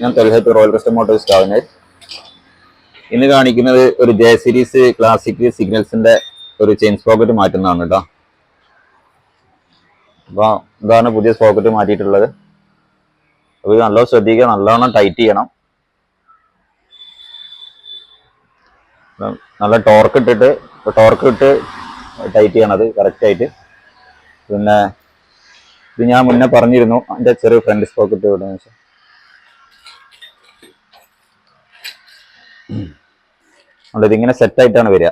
ഞാൻ തൊൽഹത്ത് royal custom Motors സ്ഥാപനം. ഇന്ന് കാണിക്കുന്നത് ഒരു ജെ സീരീസ് ക്ലാസിക് സിഗ്നൽസിന്റെ ഒരു ചെയിൻ സ്പോക്കറ്റ് മാറ്റുന്നതാണ് കേട്ടോ. അപ്പൊ ഇതാണ് പുതിയ സ്പോക്കറ്റ് മാറ്റിയിട്ടുള്ളത്. അപ്പൊ ഇത് നല്ലോണം ശ്രദ്ധിക്കുക, നല്ലോണം ടൈറ്റ് ചെയ്യണം. നല്ല ടോർക്ക് ഇട്ട് ടൈറ്റ് ചെയ്യണത് കറക്റ്റ് ആയിട്ട്. പിന്നെ ഇത് ഞാൻ മുന്നേ പറഞ്ഞിരുന്നു, അതിന്റെ ചെറിയ ഫ്രണ്ട് സ്പോക്കറ്റ് എവിടെയാണെന്ന് വെച്ചാൽ ഇതിങ്ങനെ സെറ്റ് ആയിട്ടാണ് വരിക.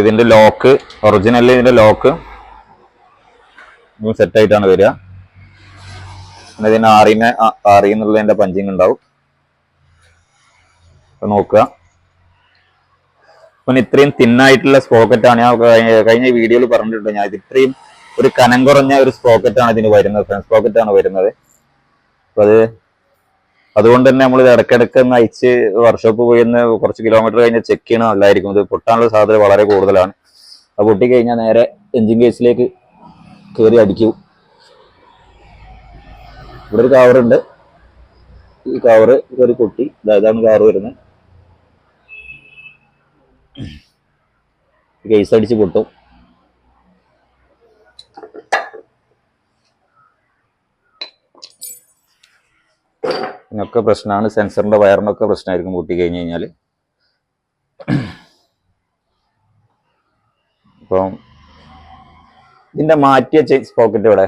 ഇതിന്റെ ലോക്ക് ഒറിജിനൽ, ഇതിന്റെ ലോക്ക് സെറ്റ് ആയിട്ടാണ് വരിക. പിന്നെ ഇതിന് ആറിന്നുള്ളതിന്റെ പഞ്ചിങ് ഉണ്ടാവും. നോക്കുക. പിന്നെ ഇത്രയും തിന്നായിട്ടുള്ള സ്പോക്കറ്റാണ്. ഞാൻ കഴിഞ്ഞ വീഡിയോയിൽ പറഞ്ഞിട്ടുണ്ട്, ഞാൻ ഇത് ഇത്രയും ഒരു കനം കുറഞ്ഞ ഒരു സ്പോക്കറ്റാണ് ഇതിന് വരുന്നത്, ഫ്രണ്ട് സ്പോക്കറ്റാണ് വരുന്നത്. അപ്പൊ അതുകൊണ്ട് തന്നെ നമ്മൾ ഇത് ഇടയ്ക്കിടയ്ക്ക് ഒന്ന് അയച്ച് വർക്ക്ഷോപ്പ് പോയി ഒന്ന് കുറച്ച് കിലോമീറ്റർ കഴിഞ്ഞ് ചെക്ക് ചെയ്യണം, നല്ലതായിരിക്കും. ഇത് പൊട്ടാനുള്ള സാധ്യത വളരെ കൂടുതലാണ്. അത് പൊട്ടിക്കഴിഞ്ഞാൽ നേരെ എഞ്ചിൻ കേസിലേക്ക് കയറി അടിക്കും. ഇവിടെ ഒരു കവറുണ്ട്, ഈ കവറ് കയറി പൊട്ടി. ഇതാണ് കവർ വരുന്നത്. കേസ് അടിച്ച് പൊട്ടും. ഇതിനൊക്കെ പ്രശ്നമാണ്. സെൻസറിന്റെ വയറിനൊക്കെ പ്രശ്നമായിരിക്കും പൊട്ടി കഴിഞ്ഞ് കഴിഞ്ഞാൽ. അപ്പം ഇതിന്റെ മാറ്റിയ ചെയിൻ പോക്കറ്റ് ഇവിടെ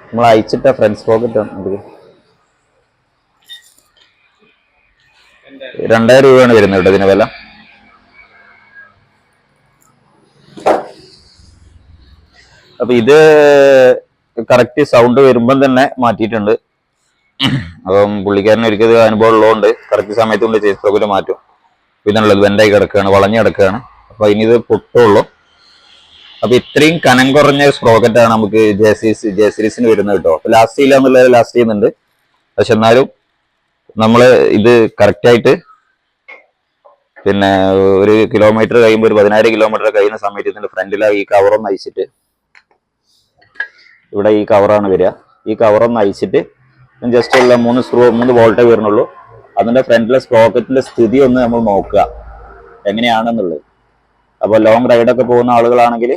നമ്മൾ അയച്ചിട്ട ഫ്രണ്ട് പോക്കറ്റ് ആണ്. 2000 രൂപയാണ് വരുന്നത് കേട്ടോ ഇതിന് വില. അപ്പൊ ഇത് കറക്റ്റ് സൗണ്ട് വരുമ്പം തന്നെ മാറ്റിയിട്ടുണ്ട്. അപ്പം പുള്ളിക്കാരന് ഒരിക്കലും അനുഭവം ഉള്ളതുകൊണ്ട് കറക്റ്റ് സമയത്ത് കൊണ്ട് ചെയിൻ സ്പോക്കറ്റ് മാറ്റും. ഇതിനുള്ളത് വെന്റായി കിടക്കുകയാണ്, വളഞ്ഞു കിടക്കുകയാണ്. അപ്പൊ ഇനി ഇത് പൊട്ടുള്ളൂ. അപ്പൊ ഇത്രയും കനം കുറഞ്ഞ സ്പ്രോക്കറ്റാണ് നമുക്ക് ജെ സീരീസിന് വരുന്നത് കേട്ടോ. അപ്പൊ ലാസ്റ്റ് ചെയ്യില്ല എന്നുള്ളത് ലാസ്റ്റ് ചെയ്യുന്നുണ്ട്. പക്ഷെ എന്നാലും നമ്മള് ഇത് കറക്റ്റായിട്ട് പിന്നെ ഒരു കിലോമീറ്റർ കഴിയുമ്പോൾ ഒരു 10,000 കിലോമീറ്റർ കഴിയുന്ന സമയത്ത് ഇതിന്റെ ഫ്രണ്ടിലാണ് ഈ കവറൊന്ന് അയച്ചിട്ട്, ഇവിടെ ഈ കവറാണ് വരിക. ഈ കവറൊന്ന് അയച്ചിട്ട് ജസ്റ്റ് ഉള്ള 3 വോൾട്ടേ വരുന്നുള്ളൂ. അതിന്റെ ഫ്രണ്ടിലെ സ്പ്രോക്കറ്റിന്റെ സ്ഥിതി ഒന്ന് നമ്മൾ നോക്കുക എങ്ങനെയാണെന്നുള്ളത്. അപ്പോൾ ലോങ് റൈഡൊക്കെ പോകുന്ന ആളുകളാണെങ്കിൽ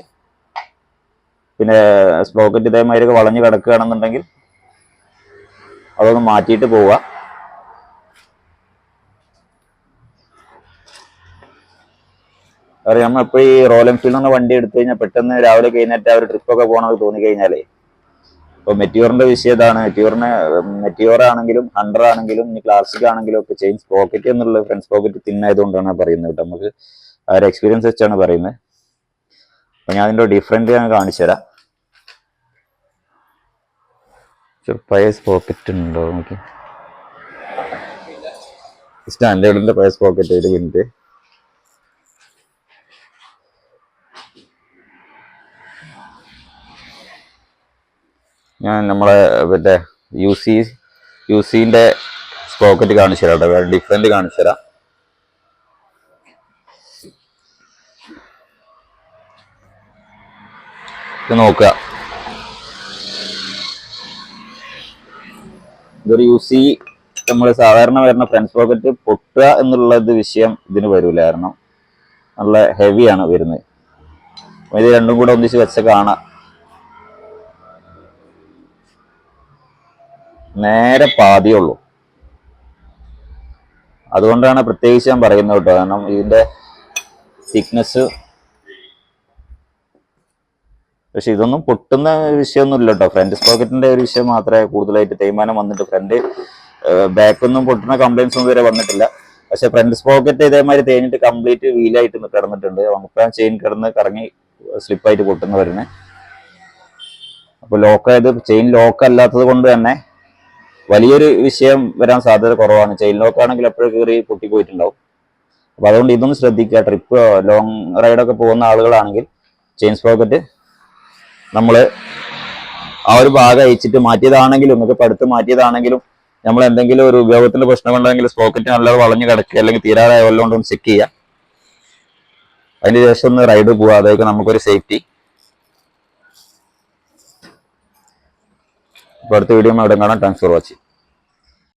പിന്നെ സ്പ്രോക്കറ്റ് ഇതേമാതിരി വളഞ്ഞു കിടക്കുകയാണെന്നുണ്ടെങ്കിൽ അതൊന്ന് മാറ്റിയിട്ട് പോവുക. അറിയാം, നമ്മളിപ്പോൾ ഈ റോയൽ എൻഫീൽഡ് എന്ന വണ്ടി എടുത്തു കഴിഞ്ഞാൽ പെട്ടെന്ന് രാവിലെ കഴിഞ്ഞിട്ട് ഒരു ട്രിപ്പൊക്കെ പോകണമെന്ന് തോന്നിക്കഴിഞ്ഞാലേ, ഇപ്പോൾ മെറ്റിയോറിന്റെ വിഷയം ഇതാണ്. മെറ്റിയോർ ആണെങ്കിലും ഹണ്ടർ ആണെങ്കിലും ഇനി ക്ലാസിക് ആണെങ്കിലും ഒക്കെ ചെയിൻ സ്പോക്കറ്റ് എന്നുള്ള ഫ്രണ്ട് സ്പോക്കറ്റ് തിന്നായതുകൊണ്ടാണ് പറയുന്നത് കേട്ടോ. നമുക്ക് ആ ഒരു എക്സ്പീരിയൻസ് വെച്ചാണ് പറയുന്നത്. അപ്പൊ ഞാൻ അതിന്റെ ഡിഫറൻറ്റ് ഞാൻ കാണിച്ചു തരാം. പഴയ സ്പോക്കറ്റ് ഉണ്ടോ നമുക്ക്? സ്റ്റാൻഡേർഡിന്റെ പഴയ സ്പോക്കറ്റ്. ഒരു മിനിറ്റ്. ഞാൻ നമ്മളെ മറ്റേ യുസിന്റെ സ്പോക്കറ്റ് കാണിച്ചു തരാം കേട്ടോ. വേറെ ഡിഫറൻറ്റ് കാണിച്ചു തരാം. ഇത് നോക്കുക. ഇതൊരു യുസി നമ്മൾ സാധാരണ വരുന്ന ഫ്രണ്ട് സ്പോക്കറ്റ് പൊട്ടുക എന്നുള്ളത് വിഷയം ഇതിന് വരില്ല. കാരണം നല്ല ഹെവിയാണ് വരുന്നത്. ഇത് രണ്ടും കൂടെ ഒന്നിച്ച് വെച്ച കാണാം, നേരെ പാതിയുള്ളൂ. അതുകൊണ്ടാണ് പ്രത്യേകിച്ച് ഞാൻ പറയുന്നത് കേട്ടോ. കാരണം ഇതിന്റെ തിക്നെസ്. പക്ഷെ ഇതൊന്നും പൊട്ടുന്ന വിഷയമൊന്നും ഇല്ല കേട്ടോ. ഫ്രണ്ട് സ്പോക്കറ്റിന്റെ ഒരു വിഷയം മാത്രമേ കൂടുതലായിട്ട് തേയ്മാനം വന്നിട്ട്, ബാക്കൊന്നും പൊട്ടുന്ന കംപ്ലൈൻസ് ഒന്നും വരെ വന്നിട്ടില്ല. പക്ഷെ ഫ്രണ്ട് സ്പോക്കറ്റ് ഇതേമാതിരി തേഞ്ഞിട്ട് കംപ്ലീറ്റ് വീലായിട്ട് കിടന്നിട്ടുണ്ട്. നമുക്ക് ചെയിൻ കിടന്ന് കറങ്ങി സ്ലിപ്പായിട്ട് പൊട്ടുന്ന വരുന്നത്. അപ്പൊ ലോക്കായത് ചെയിൻ ലോക്ക് അല്ലാത്തത് കൊണ്ട് തന്നെ വലിയൊരു വിഷയം വരാൻ സാധ്യത കുറവാണ്. ചെയിൻ ലോക്ക് ആണെങ്കിൽ എപ്പോഴും കയറി പൊട്ടിപ്പോയിട്ടുണ്ടാവും. അപ്പൊ അതുകൊണ്ട് ഇതൊന്നും ശ്രദ്ധിക്കുക. ട്രിപ്പ് ലോങ് റൈഡൊക്കെ പോകുന്ന ആളുകളാണെങ്കിൽ ചെയിൻ സ്പോക്കറ്റ് നമ്മൾ ആ ഒരു ഭാഗം അയച്ചിട്ട് മാറ്റിയതാണെങ്കിലും, നിങ്ങൾക്ക് പടുത്ത് മാറ്റിയതാണെങ്കിലും, നമ്മൾ എന്തെങ്കിലും ഒരു ഉപയോഗത്തിന്റെ പ്രശ്നം ഉണ്ടെങ്കിൽ സ്പോക്കറ്റ് നല്ലത് വളഞ്ഞു കിടക്കുക അല്ലെങ്കിൽ തീരാറായ വല്ലതുകൊണ്ടൊന്ന് ചെക്ക് ചെയ്യുക. അതിന് ശേഷം ഒന്ന് റൈഡ് പോവുക. അതായിരിക്കും നമുക്കൊരു സേഫ്റ്റി. അപ്പോൾ അടുത്ത വീഡിയോ അവിടെ കാണാം. Thanks for watching.